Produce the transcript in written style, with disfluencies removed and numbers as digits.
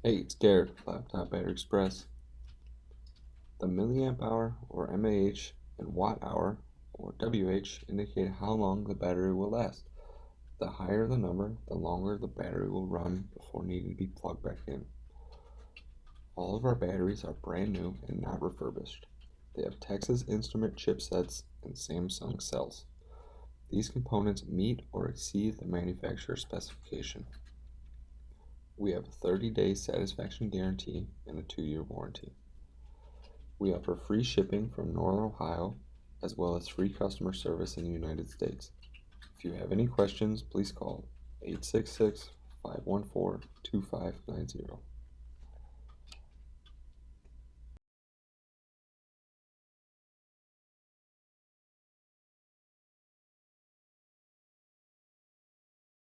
Hey, it's Garrett, Laptop Battery Express. The milliamp hour, or mAh, and watt hour, or WH, indicate how long the battery will last. The higher the number, the longer the battery will run before needing to be plugged back in. All of our batteries are brand new and not refurbished. They have Texas Instrument chipsets and Samsung cells. These components meet or exceed the manufacturer specification. We have a 30-day satisfaction guarantee and a 2-year warranty. We offer free shipping from Northern Ohio, as well as free customer service in the United States. If you have any questions, please call 866-514-2590.